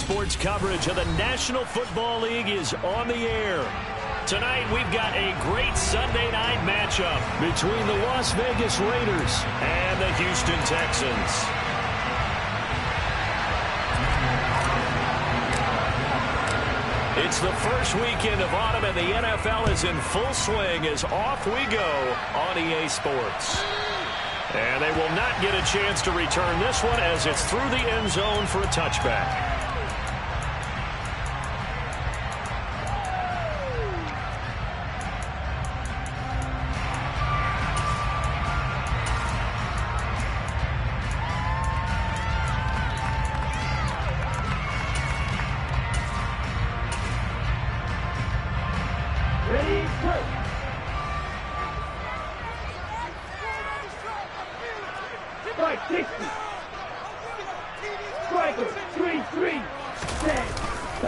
Sports coverage of the National Football League is on the air. Tonight, we've got a great Sunday night matchup between the Las Vegas Raiders and the Houston Texans. It's the first weekend of autumn, and the NFL is in full swing as off we go on EA Sports. And they will not get a chance to return this one as it's through the end zone for a touchback.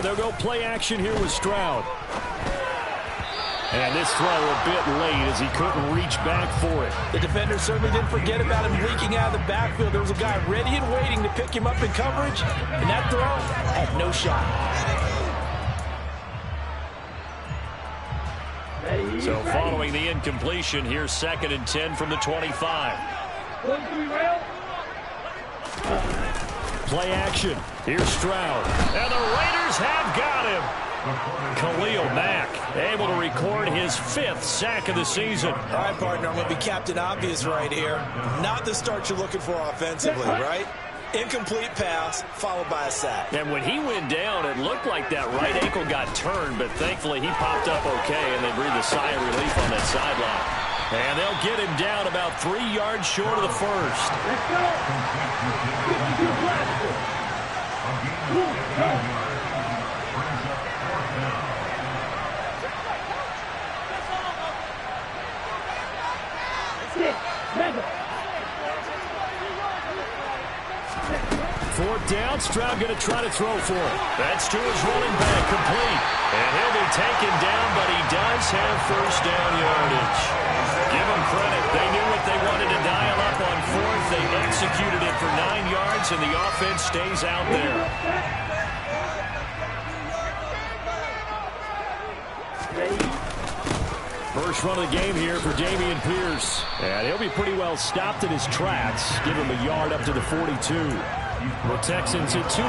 They'll go play action here with Stroud. And this throw a bit late as he couldn't reach back for it. The defender certainly didn't forget about him leaking out of the backfield. There was a guy ready and waiting to pick him up in coverage, and that throw had no shot. So following the incompletion, here's 2nd and 10 from the 25. Play action. Here's Stroud. And the Raiders have got him. Khalil Mack able to record his 5th sack of the season. All right, partner, I'm going to be Captain Obvious right here. Not the start you're looking for offensively, right? Incomplete pass followed by a sack. And when he went down, it looked like that right ankle got turned, but thankfully he popped up okay, and they breathed a sigh of relief on that sideline. And they'll get him down about 3 yards short of the first. Let's go. Fourth down, Stroud going to try to throw for it. That's to his running back, complete. And he'll be taken down, but he does have first down yardage. Give them credit. They knew what they wanted to dial up on 4th. They executed it for 9 yards, and the offense stays out there. First run of the game here for Dameon Pierce. And he'll be pretty well stopped in his tracks. Give him a yard up to the 42. The Texans at 2-0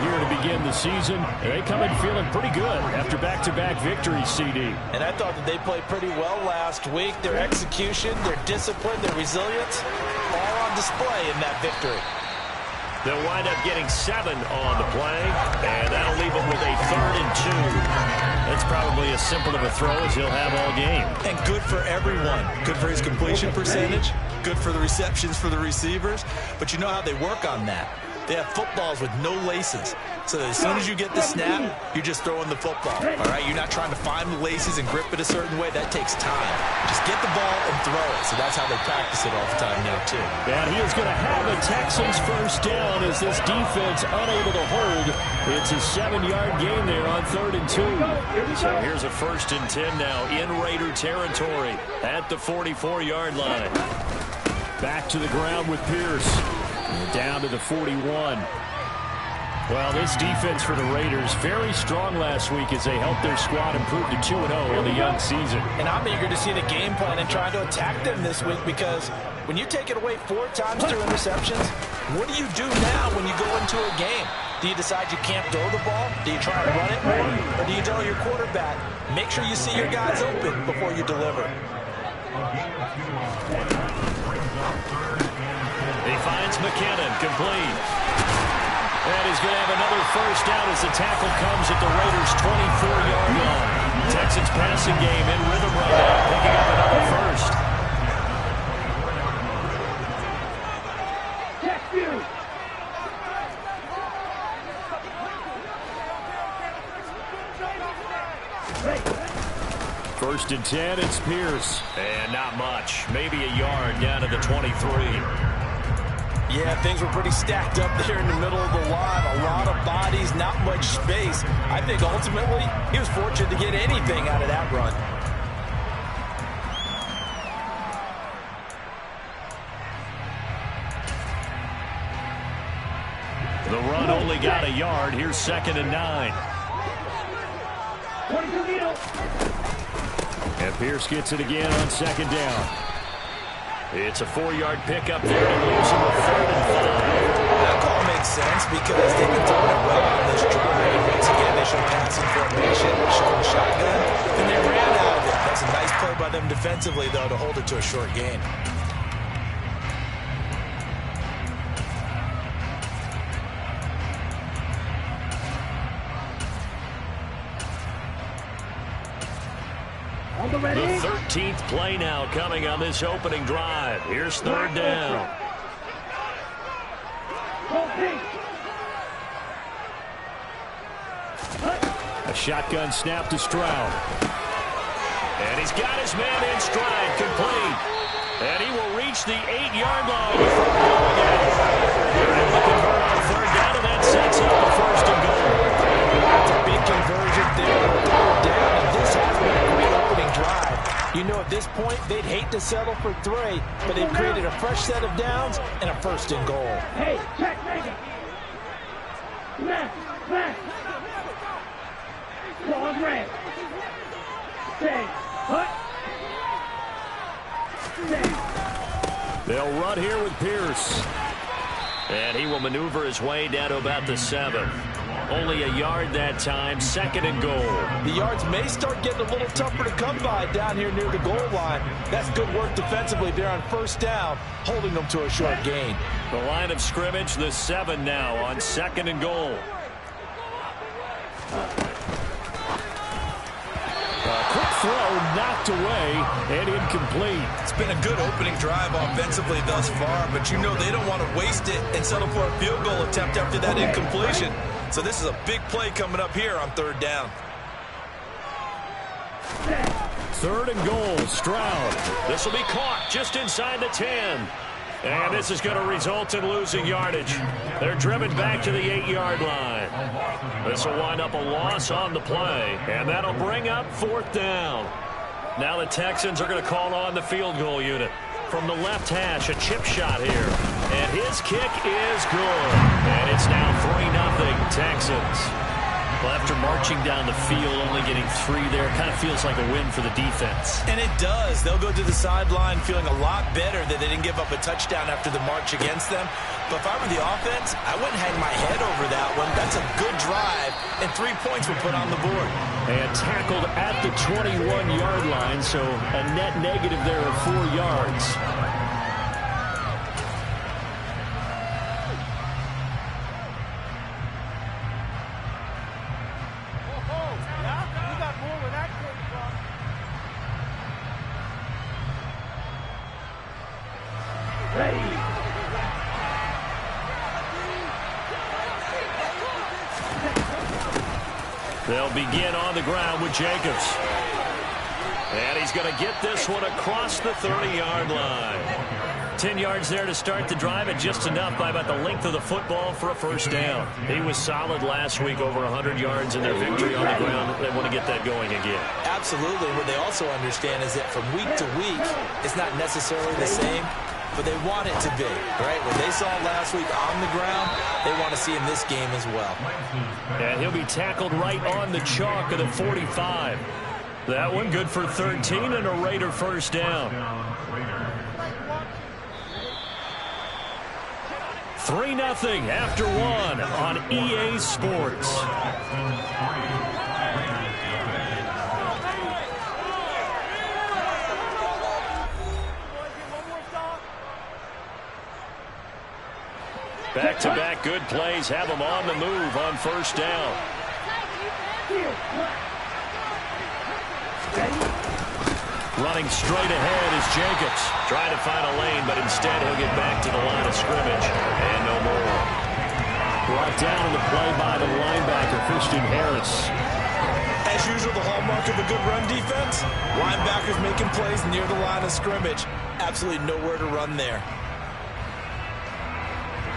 here to begin the season. And they come in feeling pretty good after back-to-back victories, CD. And I thought that they played pretty well last week. Their execution, their discipline, their resilience, all on display in that victory. They'll wind up getting 7 on the play, and that'll leave them with a 3rd and 2. That's probably as simple of a throw as he'll have all game. And good for everyone. Good for his completion percentage. Good for the receptions for the receivers. But you know how they work on that. They have footballs with no laces. So that as soon as you get the snap, you're just throwing the football. All right, you're not trying to find the laces and grip it a certain way. That takes time. Just get the ball and throw it. So that's how they practice it all the time now, too. And he is going to have the Texans first down as this defense unable to hold. It's a 7-yard gain there on 3rd and 2. So here's a 1st and 10 now in Raider territory at the 44-yard line. Back to the ground with Pierce. Down to the 41. Well, this defense for the Raiders, very strong last week as they helped their squad improve to 2-0 on the young season. And I'm eager to see the game plan and trying to attack them this week, because when you take it away 4 times through interceptions, what do you do now when you go into a game? Do you decide you can't throw the ball? Do you try to run it more? Or do you tell your quarterback, make sure you see your guys open before you deliver? He finds McKinnon, complete. And he's going to have another first down as the tackle comes at the Raiders' 24-yard line. Texans passing game in rhythm right now, picking up another first. First and 10, it's Pierce. And not much. Maybe a yard down to the 23. Yeah, things were pretty stacked up there in the middle of the line. A lot of bodies, not much space. I think ultimately he was fortunate to get anything out of that run. The run only got a yard. Here's 2nd and 9. And Pierce gets it again on 2nd down. It's a 4-yard pickup there to lose him with 3rd and 5. That call makes sense because they've been throwing it well on this drive. Once again, they show passing formation, showing shotgun, and they ran out of it. That's a nice play by them defensively, though, to hold it to a short gain. The 13th play now coming on this opening drive. Here's 3rd down. A shotgun snap to Stroud. And he's got his man in stride, complete. And he will reach the 8-yard line before going in. They're able to convert on 3rd down, and that sets up the 1st and goal. That's a big conversion there on 3rd down, and this has been a great opening drive. You know, at this point, they'd hate to settle for 3, but they've created a fresh set of downs and a 1st and goal. Hey, check, make it. Left. Ball's red. Stay. Put. Stay. They'll run here with Pierce. And he will maneuver his way down to about the 7. Only a yard that time, 2nd and goal. The yards may start getting a little tougher to come by down here near the goal line. That's good work defensively there on 1st down, holding them to a short gain. The line of scrimmage, the 7 now on 2nd and goal. A quick throw knocked away and incomplete. It's been a good opening drive offensively thus far, but you know they don't want to waste it and settle for a field goal attempt after that incompletion. So this is a big play coming up here on 3rd down. 3rd and goal, Stroud. This will be caught just inside the 10. And this is going to result in losing yardage. They're driven back to the 8-yard line. This will wind up a loss on the play, and that'll bring up 4th down. Now the Texans are going to call on the field goal unit. From the left hash, a chip shot here. And his kick is good. And it's now 3-0 Texans. Well, after marching down the field, only getting 3 there, kind of feels like a win for the defense. And it does. They'll go to the sideline feeling a lot better that they didn't give up a touchdown after the march against them. But if I were the offense, I wouldn't hang my head over that one. That's a good drive, and 3 points were put on the board. And tackled at the 21-yard line, so a net negative there of 4 yards. They'll begin on the ground with Jacobs. And he's going to get this one across the 30-yard line. 10 yards there to start the drive, and just enough by about the length of the football for a 1st down. He was solid last week, over 100 yards in their victory on the ground. They want to get that going again. Absolutely. What they also understand is that from week to week, it's not necessarily the same, but they want it to be, right? What they saw last week on the ground, they want to see in this game as well. And he'll be tackled right on the chalk of the 45. That one good for 13 and a Raider 1st down. 3-0 after 1 on EA Sports. Back-to-back good plays have them on the move on 1st down. Running straight ahead is Jacobs. Trying to find a lane, but instead he'll get back to the line of scrimmage. And no more. Brought down in the play by the linebacker, Christian Harris. As usual, the hallmark of a good run defense, linebackers making plays near the line of scrimmage. Absolutely nowhere to run there.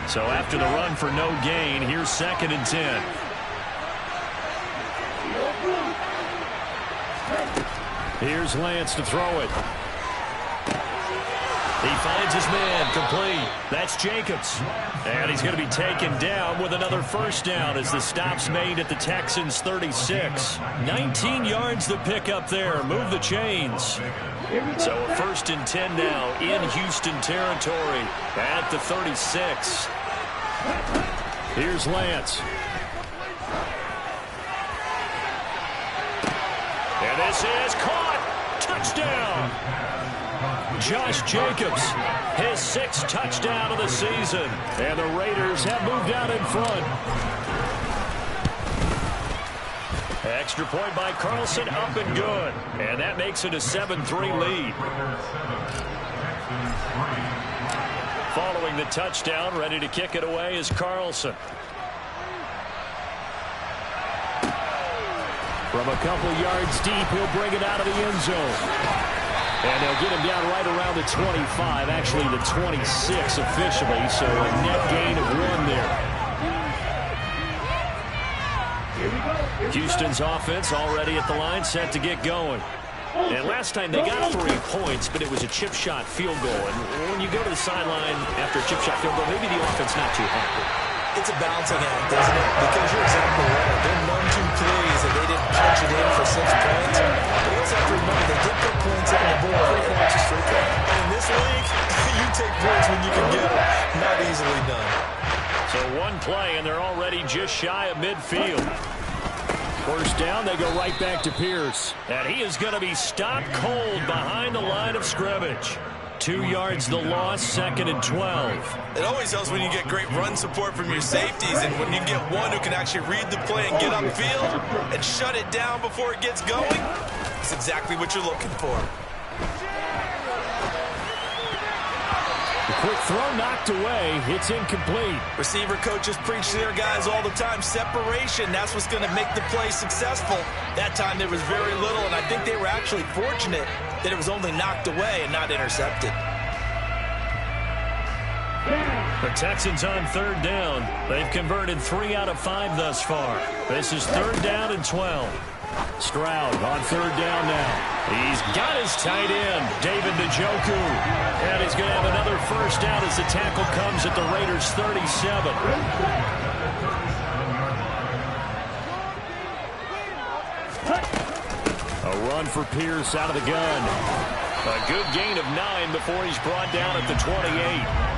So after the run for no gain, here's 2nd and 10. Here's Lance to throw it. He finds his man, complete. That's Jacobs. And he's going to be taken down with another first down as the stop's made at the Texans' 36. 19 yards to pick up there. Move the chains. So a 1st and 10 now in Houston territory at the 36. Here's Lance. And this is caught. Touchdown. Josh Jacobs, his 6th touchdown of the season. And the Raiders have moved out in front. Extra point by Carlson, up and good. And that makes it a 7-3 lead. Following the touchdown, ready to kick it away is Carlson. From a couple yards deep, he'll bring it out of the end zone. And they'll get him down right around the 25, actually the 26 officially, so a net gain of 1 there. Houston's offense already at the line, set to get going. And last time they got 3 points, but it was a chip shot field goal. And when you go to the sideline after a chip shot field goal, maybe the offense not too happy. It's a balancing act, isn't it? Because you're exactly right. They're 1-2 plays, and they didn't punch it in for 6 points. But you also have to remember, they did put points on the board. In this league, you take points when you can get them. Not easily done. So 1 play, and they're already just shy of midfield. First down, they go right back to Pierce. And he is going to be stopped cold behind the line of scrimmage. 2 yards the loss, 2nd and 12. It always helps when you get great run support from your safeties, and when you get one who can actually read the play and get upfield and shut it down before it gets going. That's exactly what you're looking for. The quick throw knocked away. It's incomplete. Receiver coaches preach to their guys all the time. Separation, that's what's going to make the play successful. That time there was very little, and I think they were actually fortunate that it was only knocked away and not intercepted. The Texans on 3rd down. They've converted 3 out of 5 thus far. This is 3rd down and 12. Stroud on 3rd down now. He's got his tight end, David Njoku. And he's going to have another first down as the tackle comes at the Raiders' 37. A run for Pierce out of the gun. A good gain of 9 before he's brought down at the 28.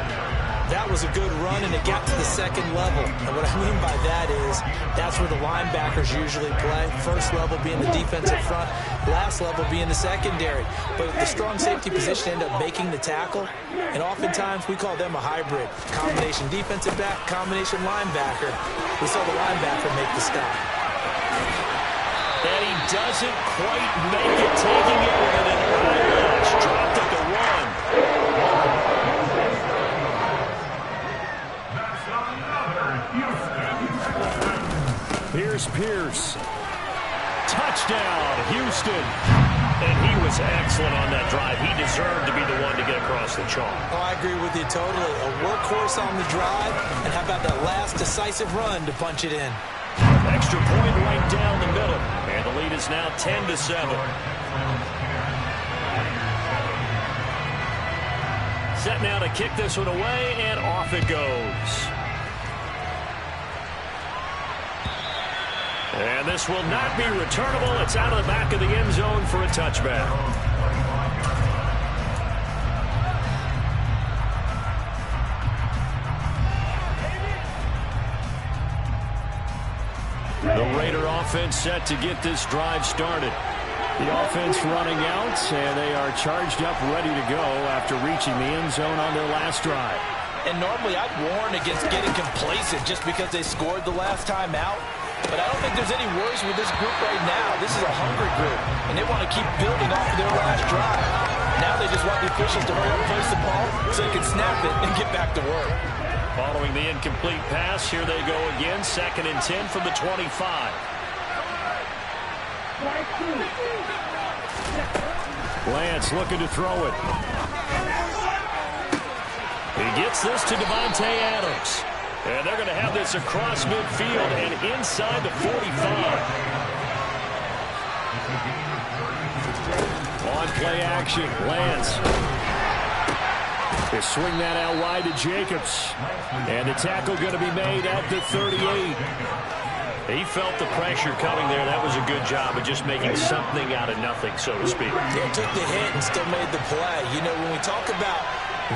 That was a good run, and it got to the 2nd level. And what I mean by that is that's where the linebackers usually play. First level being the defensive front, last level being the secondary. But the strong safety position ended up making the tackle, and oftentimes we call them a hybrid. Combination defensive back, combination linebacker. We saw the linebacker make the stop. And he doesn't quite make it, taking it with an eyelash. Dropped at the 1. Here's Pierce. Touchdown, Houston. And he was excellent on that drive. He deserved to be the one to get across the chalk. Oh, I agree with you totally. A workhorse on the drive, and how about that last decisive run to punch it in? Extra point right down the middle. And the lead is now 10-7. Set now to kick this one away, and off it goes. And this will not be returnable. It's out of the back of the end zone for a touchback. The Raider offense set to get this drive started. The offense running out, and they are charged up, ready to go after reaching the end zone on their last drive. And normally I'd warn against getting complacent just because they scored the last time out. But I don't think there's any worries with this group right now. This is a hungry group, and they want to keep building off of their last drive. Now they just want the officials to hurry up and place the ball so they can snap it and get back to work. Following the incomplete pass, here they go again. 2nd and 10 from the 25. Lance looking to throw it. He gets this to Devontae Adams. And they're going to have this across midfield and inside the 45. On play action, Lance. They swing that out wide to Jacobs. And the tackle going to be made at the 38. He felt the pressure coming there. That was a good job of just making something out of nothing, so to speak. He took the hit and still made the play. You know, when we talk about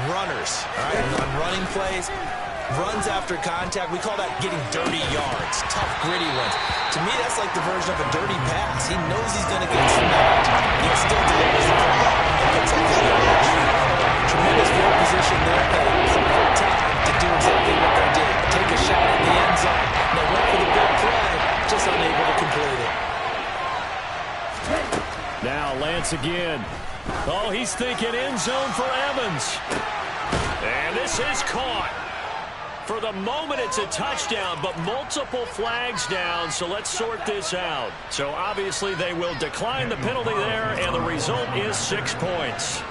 runners, all right, on running plays, runs after contact, we call that getting dirty yards, tough, gritty ones. To me, that's like the version of a dirty pass. He knows he's going to get snapped, yet still delivers the football and gets up the yardage. Tremendous field position there, and a perfect time to do exactly what they did. Take a shot in the end zone. They went for the big play, just unable to complete it. Now Lance again. Oh, he's thinking end zone for Evans. And this is caught. For the moment, it's a touchdown, but multiple flags down, so let's sort this out. So obviously they will decline the penalty there, and the result is 6 points.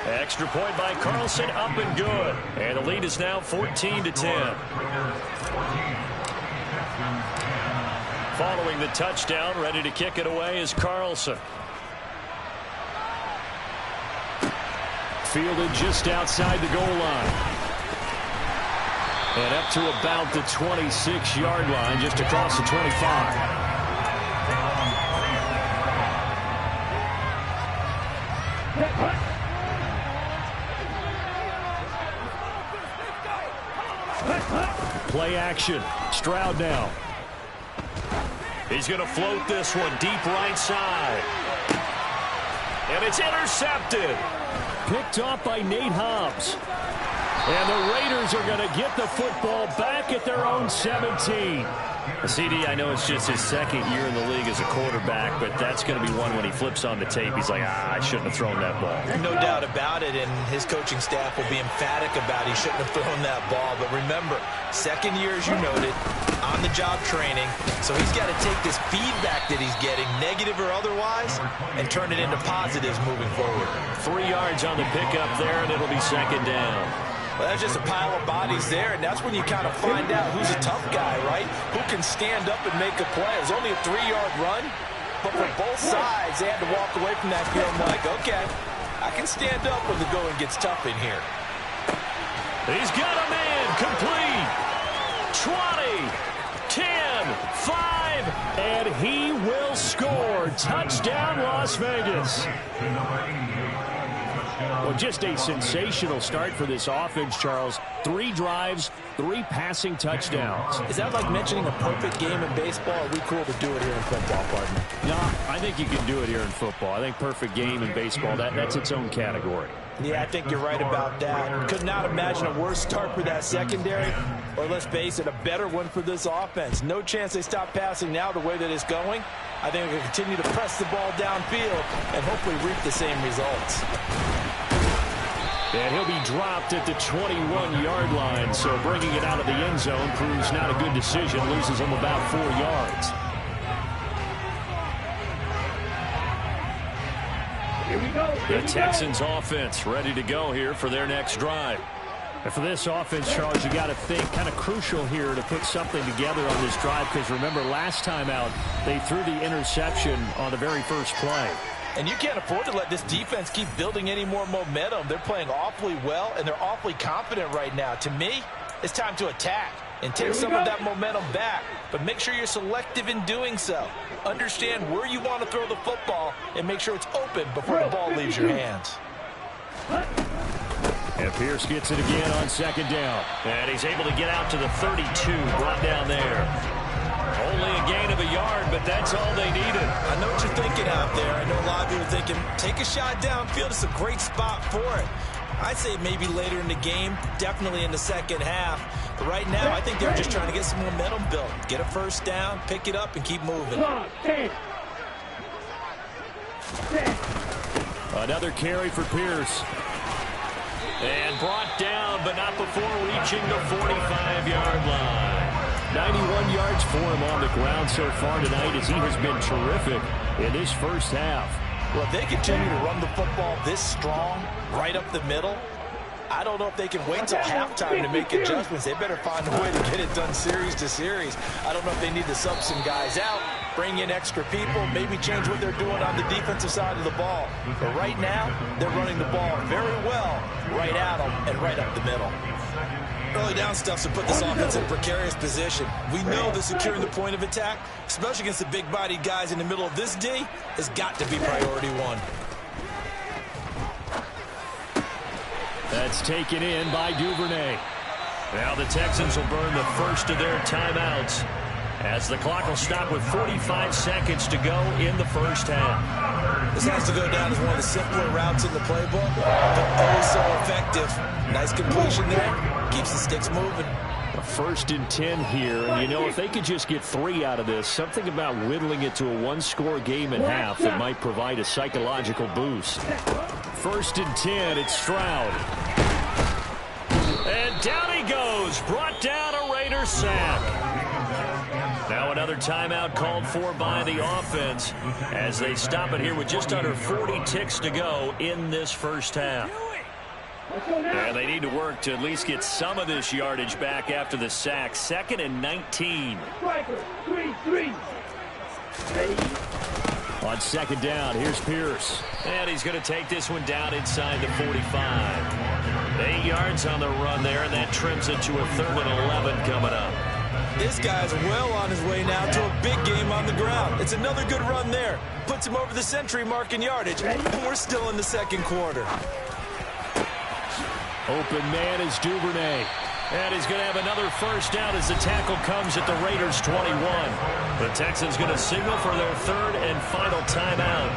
Extra point by Carlson, up and good. And the lead is now 14-10. Following the touchdown, ready to kick it away is Carlson. Fielded just outside the goal line. And up to about the 26-yard line, just across the 25. Play action. Stroud now. He's going to float this one deep right side. And it's intercepted. Picked off by Nate Hobbs. And the Raiders are going to get the football back at their own 17. CD, I know it's just his second year in the league as a quarterback, but that's going to be one when he flips on the tape. He's like, I shouldn't have thrown that ball. No doubt about it, and his coaching staff will be emphatic about he shouldn't have thrown that ball. But remember, second year, as you noted, on-the-job training, so he's got to take this feedback that he's getting, negative or otherwise, and turn it into positives moving forward. 3 yards on the pickup there, and it'll be second down. Well, that's just a pile of bodies there, and that's when you kind of find out who's a tough guy, right? Who can stand up and make a play. It was only a 3-yard run, but for both sides, they had to walk away from that field like, okay, I can stand up when the going gets tough in here. He's got a man complete. 20, 10, 5, and he will score. Touchdown, Las Vegas. Well, just a sensational start for this offense, Charles. 3 drives, 3 passing touchdowns. Is that like mentioning a perfect game in baseball? Or are we cool to do it here in football, partner? No, I think you can do it here in football. I think perfect game in baseball, that's its own category. Yeah, I think you're right about that. Could not imagine a worse start for that secondary, or let's face it, a better one for this offense. No chance they stop passing now the way that it's going. I think they'll continue to press the ball downfield and hopefully reap the same results. And he'll be dropped at the 21-yard line, so bringing it out of the end zone proves not a good decision. Loses him about 4 yards. Here we go. The Texans offense ready to go here for their next drive. And for this offense, Charles, you got to think kind of crucial here to put something together on this drive, because remember last time out they threw the interception on the very first play. And you can't afford to let this defense keep building any more momentum. They're playing awfully well, and they're awfully confident right now. To me, it's time to attack and take some of that momentum back. But make sure you're selective in doing so. Understand where you want to throw the football and make sure it's open before the ball leaves your hands. And Pierce gets it again on second down. And he's able to get out to the 32, brought down there. Only a gain of a yard, but that's all they needed. I know what you're thinking out there. I know a lot of you are thinking, take a shot downfield. It's a great spot for it. I'd say maybe later in the game, definitely in the second half. But right now, I think they're just trying to get some momentum built. Get a first down, pick it up, and keep moving. Another carry for Pierce. And brought down, but not before reaching the 45-yard line. 91 yards for him on the ground so far tonight, as he has been terrific in this first half. Well, if they continue to run the football this strong, right up the middle, I don't know if they can wait till halftime to make adjustments. They better find a way to get it done series to series. I don't know if they need to sub some guys out bring in extra people, maybe change what they're doing on the defensive side of the ball. But right now, they're running the ball very well right at them and right up the middle. Early down stuff to put this offense in a precarious position. We know that securing the point of attack, especially against the big-bodied guys in the middle of this D, has got to be priority one. That's taken in by Duvernay. Now the Texans will burn the first of their timeouts as the clock will stop with 45 seconds to go in the first half. This has to go down as one of the simpler routes in the playbook, but oh so effective. Nice completion there. Keeps the sticks moving. A 1st and 10 here, and you know, if they could just get 3 out of this, something about whittling it to a one-score game and a half that might provide a psychological boost. 1st and 10, it's Stroud. And down he goes, brought down a Raider sack. Now another timeout called for by the offense as they stop it here with just under 40 ticks to go in this first half. And they need to work to at least get some of this yardage back after the sack. 2nd and 19. On 2nd down, here's Pierce. And he's going to take this one down inside the 45. 8 yards on the run there, and that trims it to a 3rd and 11 coming up. This guy's well on his way now to a big game on the ground. It's another good run there. Puts him over the century mark in yardage, and we're still in the 2nd quarter. Open man is Duvernay. And he's going to have another first down as the tackle comes at the Raiders' 21. The Texans going to signal for their 3rd and final timeout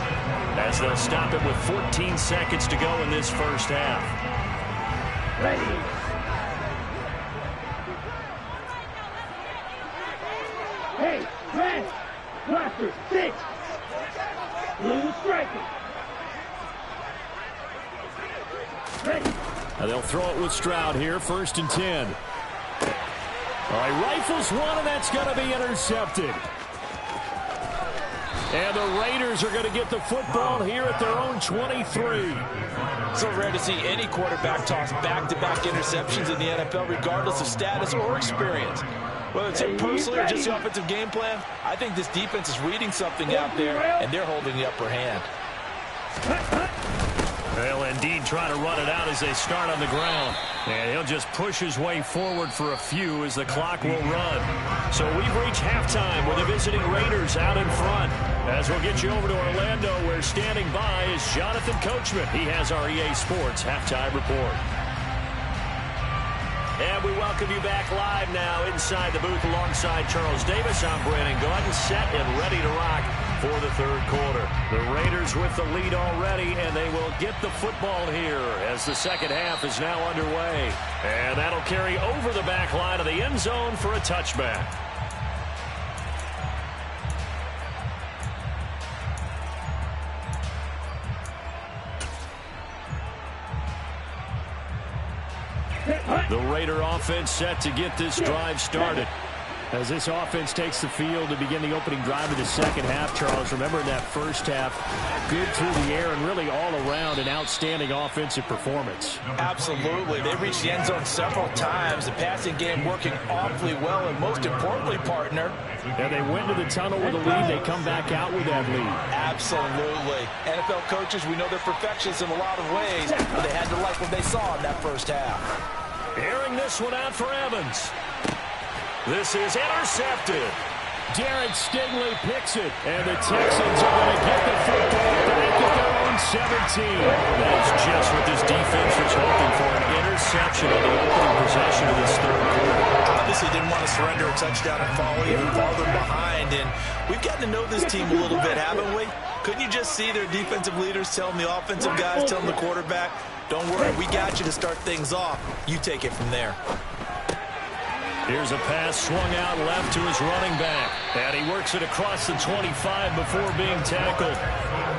as they'll stop it with 14 seconds to go in this first half. Ready. Hey, red, blocker, 6. Blue striker. Ready. Now they'll throw it with Stroud here, 1st and 10. All right, rifles one, and that's going to be intercepted. And the Raiders are going to get the football here at their own 23. So rare to see any quarterback toss back-to-back interceptions in the NFL, regardless of status or experience. Whether it's him personally or just the offensive game plan, I think this defense is reading something out there, and they're holding the upper hand. They'll indeed try to run it out as they start on the ground. And he'll just push his way forward for a few as the clock will run. So we've reached halftime with the visiting Raiders out in front. As we'll get you over to Orlando, where standing by is Jonathan Coachman. He has our EA Sports halftime report. And we welcome you back live now inside the booth alongside Charles Davis. I'm Brandon Gordon, set and ready to rock for the 3rd quarter. The Raiders with the lead already, and they will get the football here as the 2nd half is now underway. And that'll carry over the back line of the end zone for a touchback. The Raider offense set to get this drive started. As this offense takes the field to begin the opening drive of the 2nd half, Charles, remember in that first half, good through the air and really all around an outstanding offensive performance. Absolutely. They reached the end zone several times. The passing game working awfully well, and most importantly, partner. And they went to the tunnel with a lead. They come back out with that lead. Absolutely. NFL coaches, we know they're perfectionists in a lot of ways, but they had to like what they saw in that first half. Airing this one out for Evans. This is intercepted. Darren Stingley picks it, and the Texans are going to get the football back at their own 17. That is just what this defense was hoping for, an interception on the opening possession of this 3rd quarter. Obviously didn't want to surrender a touchdown and fall even farther behind, and we've gotten to know this team a little bit, haven't we? Couldn't you just see their defensive leaders telling the offensive guys, telling the quarterback, don't worry, we got you to start things off. You take it from there. Here's a pass swung out left to his running back. And he works it across the 25 before being tackled.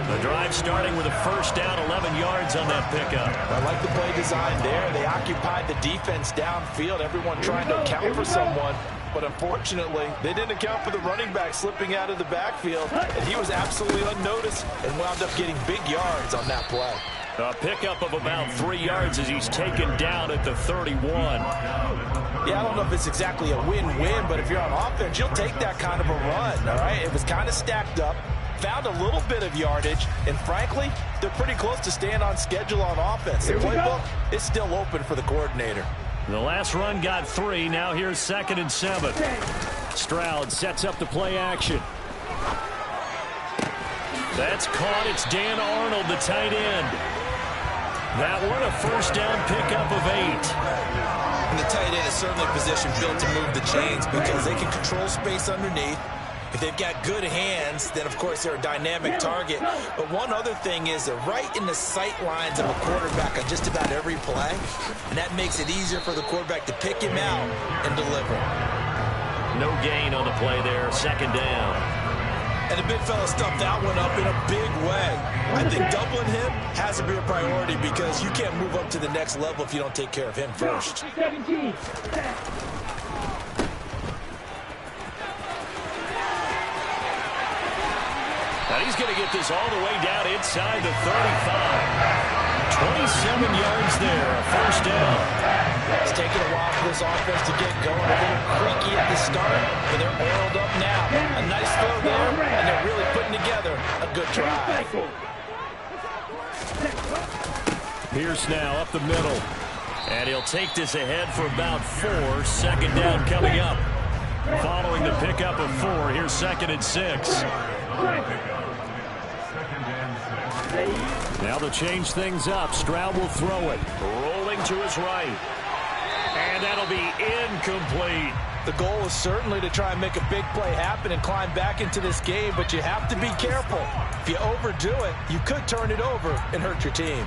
The drive starting with a first down, 11 yards on that pickup. I like the play design there. They occupied the defense downfield, everyone trying to account for someone. But unfortunately, they didn't account for the running back slipping out of the backfield. And he was absolutely unnoticed and wound up getting big yards on that play. A pickup of about 3 yards as he's taken down at the 31. Yeah, I don't know if it's exactly a win-win, but if you're on offense, you'll take that kind of a run, all right? It was kind of stacked up, found a little bit of yardage, and frankly, they're pretty close to staying on schedule on offense. The playbook is still open for the coordinator. The last run got 3. Now here's 2nd and 7. Stroud sets up the play action. That's caught. It's Dan Arnold, the tight end. That one a first down pickup of 8. And the tight end is certainly a position built to move the chains because they can control space underneath. If they've got good hands, then, of course, they're a dynamic target. But one other thing is they're right in the sight lines of a quarterback on just about every play, and that makes it easier for the quarterback to pick him out and deliver. No gain on the play there, 2nd down. And the big fella stuffed that one up in a big way. I think doubling him has to be a priority because you can't move up to the next level if you don't take care of him first. 17. And he's going to get this all the way down inside the 35. 27 yards there, a first down. It's taken a while for this offense to get going. A little creaky at the start, but they're oiled up now. A nice throw there, and they're really putting together a good drive. Pierce now up the middle. And he'll take this ahead for about 4. 2nd down coming up. Following the pickup of 4, here's 2nd and 6. Now they'll change things up. Stroud will throw it. Rolling to his right. And that'll be incomplete. The goal is certainly to try and make a big play happen and climb back into this game, but you have to be careful. If you overdo it, you could turn it over and hurt your team.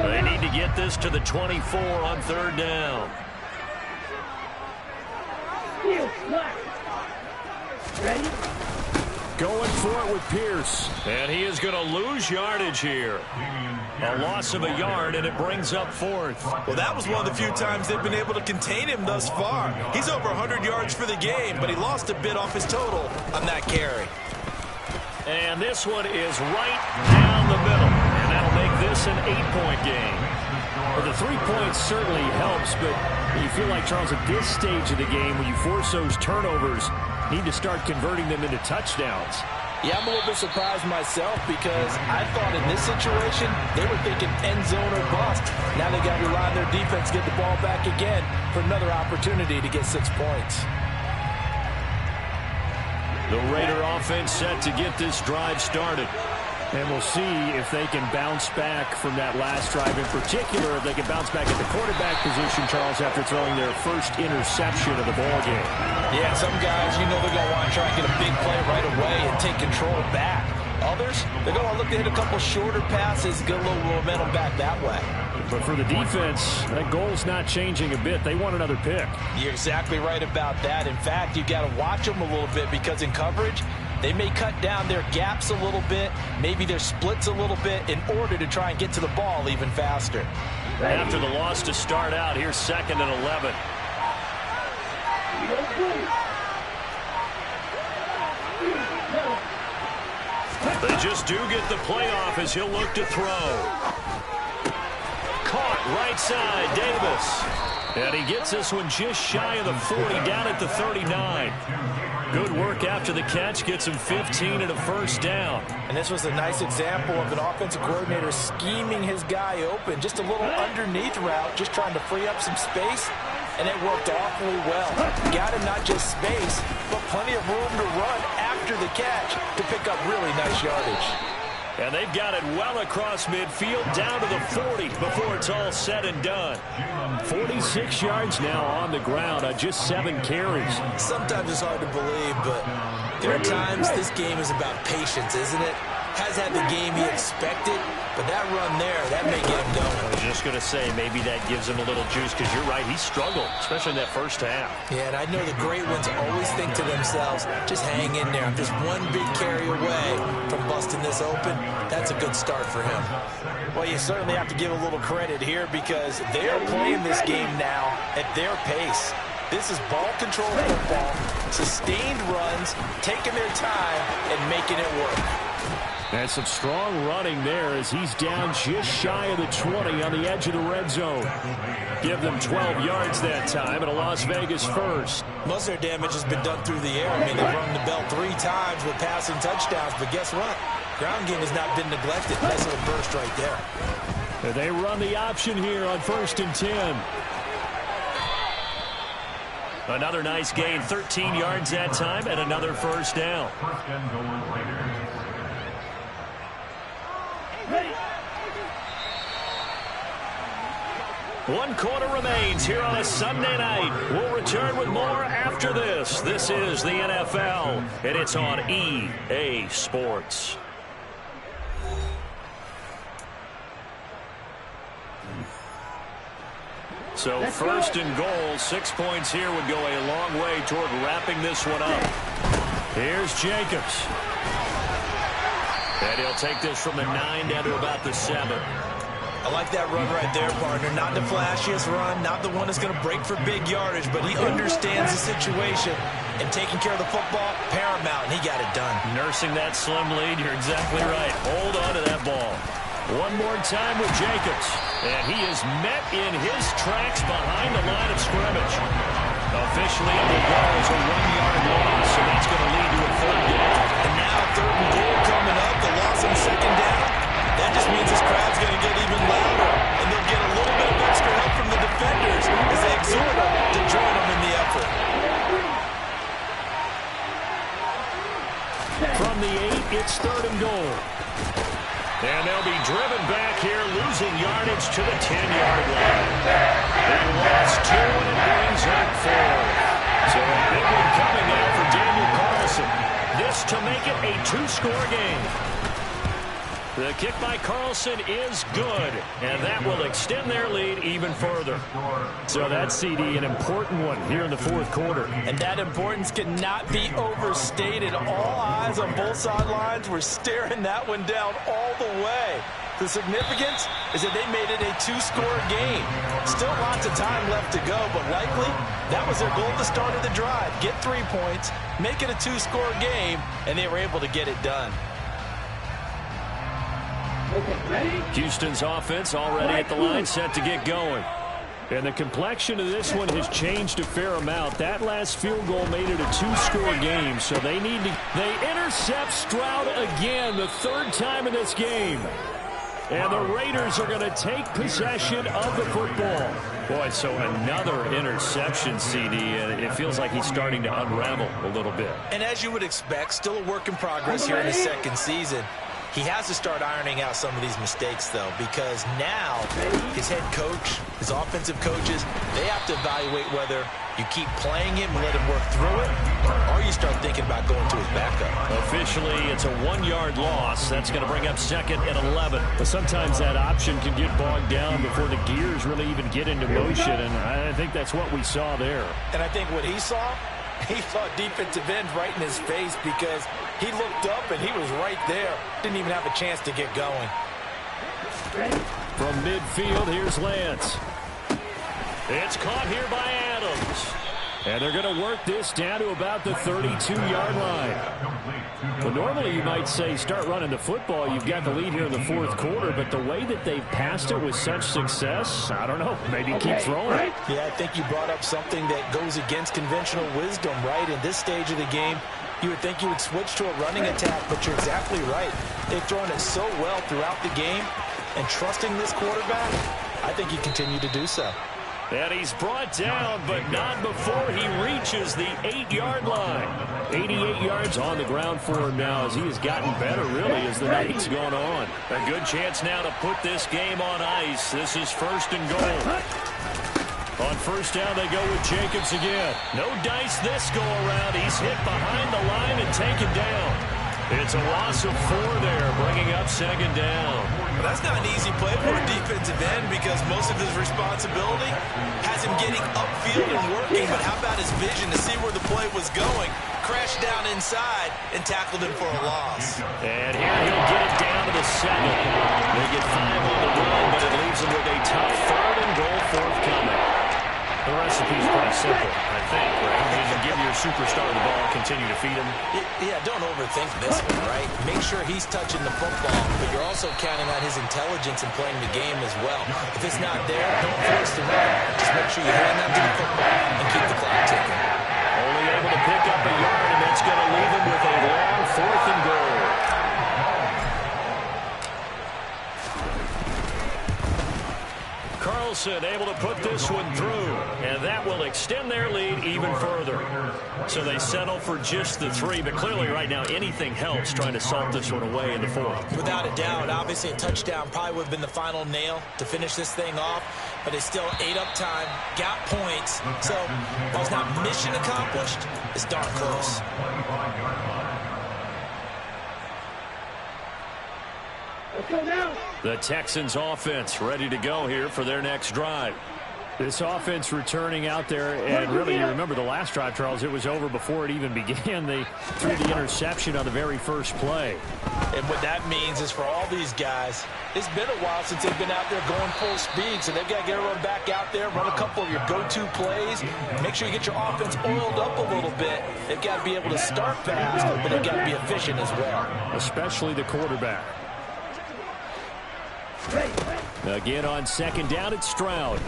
They need to get this to the 24 on 3rd down. Ready? Going for it with Pierce. And he is going to lose yardage here. A loss of a yard, and it brings up 4th. Well, that was one of the few times they've been able to contain him thus far. He's over 100 yards for the game, but he lost a bit off his total on that carry. And this one is right down the middle. And that'll make this an 8-point game. Well, the 3 points certainly helps, but you feel like, Charles, at this stage of the game, when you force those turnovers, need to start converting them into touchdowns. Yeah, I'm a little bit surprised myself because I thought in this situation they were thinking end zone or bust. Now they got to rely on their defense to get the ball back again for another opportunity to get 6 points. The Raider offense set to get this drive started. And we'll see if they can bounce back from that last drive. In particular, if they can bounce back at the quarterback position, Charles, after throwing their first interception of the ballgame. Yeah, some guys, you know they're going to want to try and get a big play right away and take control back. Others, they're going to look to hit a couple shorter passes, get a little momentum back that way. But for the defense, that goal's not changing a bit. They want another pick. You're exactly right about that. In fact, you got to watch them a little bit because in coverage, they may cut down their gaps a little bit, maybe their splits a little bit in order to try and get to the ball even faster. After the loss to start out, here's 2nd and 11. They just do get the playoff as he'll look to throw. Caught right side, Davis. And he gets this one just shy of the 40, down at the 39. Good work after the catch, gets him 15 and a first down. And this was a nice example of an offensive coordinator scheming his guy open. Just a little underneath route, just trying to free up some space, and it worked awfully well. Got him not just space, but plenty of room to run after the catch to pick up really nice yardage. And they've got it well across midfield, down to the 40 before it's all said and done. 46 yards now on the ground on just 7 carries. Sometimes it's hard to believe, but there are times this game is about patience, isn't it? Has had the game he expected, but that run there, that may get him going. I was just going to say, maybe that gives him a little juice, because you're right, he struggled, especially in that first half. Yeah, and I know the great ones always think to themselves, just hang in there. I'm just one big carry away from busting this open. That's a good start for him. Well, you certainly have to give a little credit here because they are playing this game now at their pace. This is ball control football, sustained runs, taking their time, and making it work. And some strong running there as he's down just shy of the 20 on the edge of the red zone. Give them 12 yards that time and a Las Vegas first. Most of their damage has been done through the air. I mean, they've rung the bell 3 times with passing touchdowns, but guess what? Ground game has not been neglected. Nice little burst right there. And they run the option here on 1st and 10. Another nice gain, 13 yards that time, and another first down. One quarter remains here on a Sunday night. We'll return with more after this. This is the NFL, and it's on EA Sports. So 1st and goal, 6 points here would go a long way toward wrapping this one up. Here's Jacobs. And he'll take this from the 9 down to about the 7. I like that run right there, partner. Not the flashiest run, not the one that's going to break for big yardage, but he understands the situation, and taking care of the football, paramount, and he got it done. Nursing that slim lead, you're exactly right. Hold on to that ball. One more time with Jacobs, and he is met in his tracks behind the line of scrimmage. Officially, the ball is a 1-yard loss, and that's going to lead to a 3rd down. And now 3rd and goal coming up, the loss on 2nd down. That just means this crowd's going to get even louder, and they'll get a little bit of extra help from the defenders as they exhort them to join them in the effort. From the 8, it's 3rd and goal. And they'll be driven back here, losing yardage to the 10-yard line. They lost 2, and it brings up 4. So a big one coming now for Daniel Carlson. This to make it a 2-score game. The kick by Carlson is good, and that will extend their lead even further. So that's, CD, an important one here in the 4th quarter. And that importance cannot be overstated. All eyes on both sidelines were staring that one down all the way. The significance is that they made it a 2-score game. Still lots of time left to go, but likely that was their goal at the start of the drive. Get 3 points, make it a 2-score game, and they were able to get it done. Houston's offense already at the line, set to get going. And the complexion of this one has changed a fair amount. That last field goal made it a 2-score game, so they intercept Stroud again, the 3rd time in this game. And the Raiders are going to take possession of the football. Boy, so another interception, CD, and it feels like he's starting to unravel a little bit. And as you would expect, still a work in progress here in his 2nd season. He has to start ironing out some of these mistakes, though, because now his head coach, his offensive coaches, they have to evaluate whether you keep playing him and let him work through it, or you start thinking about going to his backup. Officially, it's a 1-yard loss. That's going to bring up 2nd and 11. But sometimes that option can get bogged down before the gears really even get into motion, and I think that's what we saw there. And I think what he saw defensive end right in his face, because he looked up and he was right there. Didn't even have a chance to get going. From midfield, here's Lance. It's caught here by Adams. And they're going to work this down to about the 32-yard line. Well, normally you might say start running the football. You've got the lead here in the 4th quarter, but the way that they've passed it with such success, I don't know, maybe keep throwing it. Yeah, I think you brought up something that goes against conventional wisdom, right? In this stage of the game, you would think you would switch to a running attack, but you're exactly right. They've thrown it so well throughout the game, and trusting this quarterback, I think you continue to do so. And he's brought down, but not before he reaches the 8-yard line. 88 yards on the ground for him now as he has gotten better, really, as the night's gone on. A good chance now to put this game on ice. This is 1st and goal. On 1st down, they go with Jacobs again. No dice this go-around. He's hit behind the line and taken down. It's a loss of 4 there, bringing up 2nd down. Well, that's not an easy play for a defensive end because most of his responsibility has him getting upfield and working, but how about his vision to see where the play was going? Crashed down inside and tackled him for a loss. And here he'll get it down to the 7. They get 5 on the run, but it leaves him with a tough 3rd and goal forthcoming. The recipe's pretty pretty simple, I think, right? You can give your superstar the ball, continue to feed him. Yeah, don't overthink this one, right? Make sure he's touching the football, but you're also counting on his intelligence in playing the game as well. If it's not there, don't force the run. Just make sure you hand that to the football and keep the clock ticking. Only able to pick up a yard, and that's going to leave him with a long 4th and goal. Carlson able to put this one through, and that will extend their lead even further. So they settle for just the 3, but clearly right now anything helps trying to salt this one away in the 4th. Without a doubt, obviously a touchdown probably would have been the final nail to finish this thing off, but they still ate up time, got points, so while it's not mission accomplished, it's darn close. Let's go now. The Texans offense ready to go here for their next drive. This offense returning out there, and really, you remember the last drive, Charles, it was over before it even began. They threw the interception on the very first play. And what that means is for all these guys, it's been a while since they've been out there going full speed, so they've got to get everyone back out there, run a couple of your go-to plays, make sure you get your offense oiled up a little bit. They've got to be able to start fast, but they've got to be efficient as well. Especially the quarterback. Again on 2nd down, it's Stroud.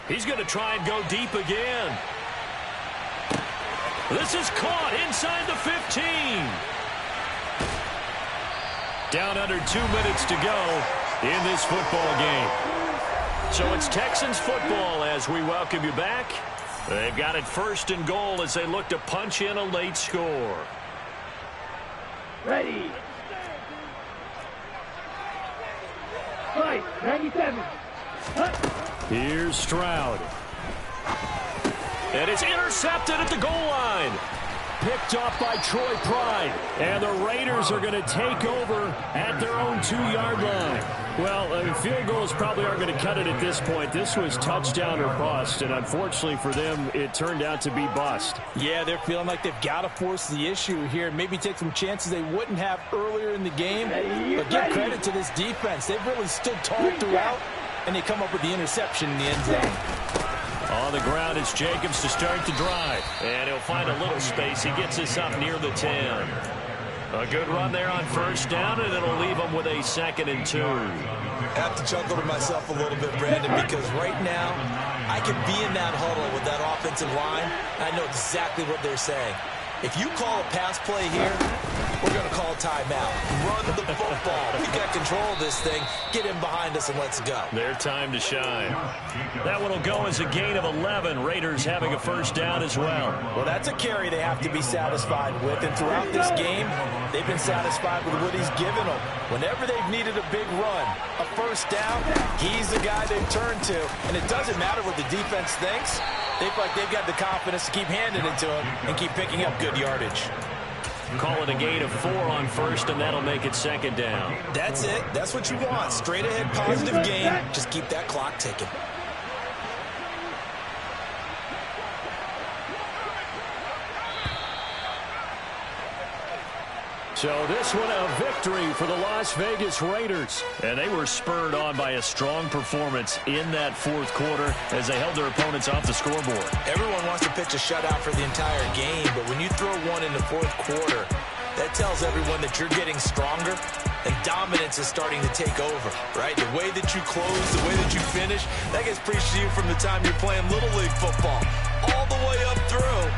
He's going to try and go deep again. This is caught inside the 15. Down under 2 minutes to go in this football game. So it's Texans football as we welcome you back. They've got it 1st and goal as they look to punch in a late score. Ready. Fight, 97. Here's Stroud. And it's intercepted at the goal line. Picked off by Troy Pride. And the Raiders are going to take over at their own 2-yard line. Well, field goals probably aren't going to cut it at this point. This was touchdown or bust, and unfortunately for them, it turned out to be bust. Yeah, they're feeling like they've got to force the issue here. Maybe take some chances they wouldn't have earlier in the game. But give credit to this defense. They've really stood tall throughout, and they come up with the interception in the end zone. On the ground, it's Jacobs to start the drive. And he'll find a little space. He gets this up near the 10. A good run there on 1st down, and it'll leave him with a 2nd and 2. I have to chuckle to myself a little bit, Brandon, because right now I can be in that huddle with that offensive line, and I know exactly what they're saying. If you call a pass play here, we're going to call timeout. Run the football. We got control of this thing. Get in behind us and let's go. Their time to shine. That one will go as a gain of 11. Raiders having a 1st down as well. Well, that's a carry they have to be satisfied with. And throughout this game, they've been satisfied with what he's given them. Whenever they've needed a big run, a 1st down, he's the guy they've turned to. And it doesn't matter what the defense thinks. They feel like they've got the confidence to keep handing it to him and keep picking up good yardage. Call it a gain of 4 on 1st, and that'll make it 2nd down. That's it. That's what you want. Straight ahead positive gain. Just keep that clock ticking. So this one a victory for the Las Vegas Raiders. And they were spurred on by a strong performance in that 4th quarter as they held their opponents off the scoreboard. Everyone wants to pitch a shutout for the entire game, but when you throw one in the 4th quarter, that tells everyone that you're getting stronger and dominance is starting to take over, right? The way that you close, the way that you finish, that gets preached to you from the time you're playing Little League football all the way up through.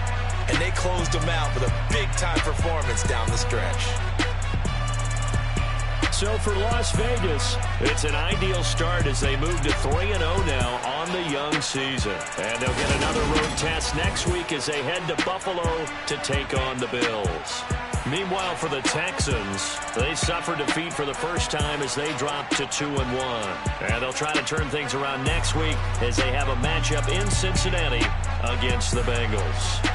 And they closed them out with a big-time performance down the stretch. So for Las Vegas, it's an ideal start as they move to 3-0 now on the young season. And they'll get another road test next week as they head to Buffalo to take on the Bills. Meanwhile, for the Texans, they suffered defeat for the first time as they dropped to 2-1. And they'll try to turn things around next week as they have a matchup in Cincinnati against the Bengals.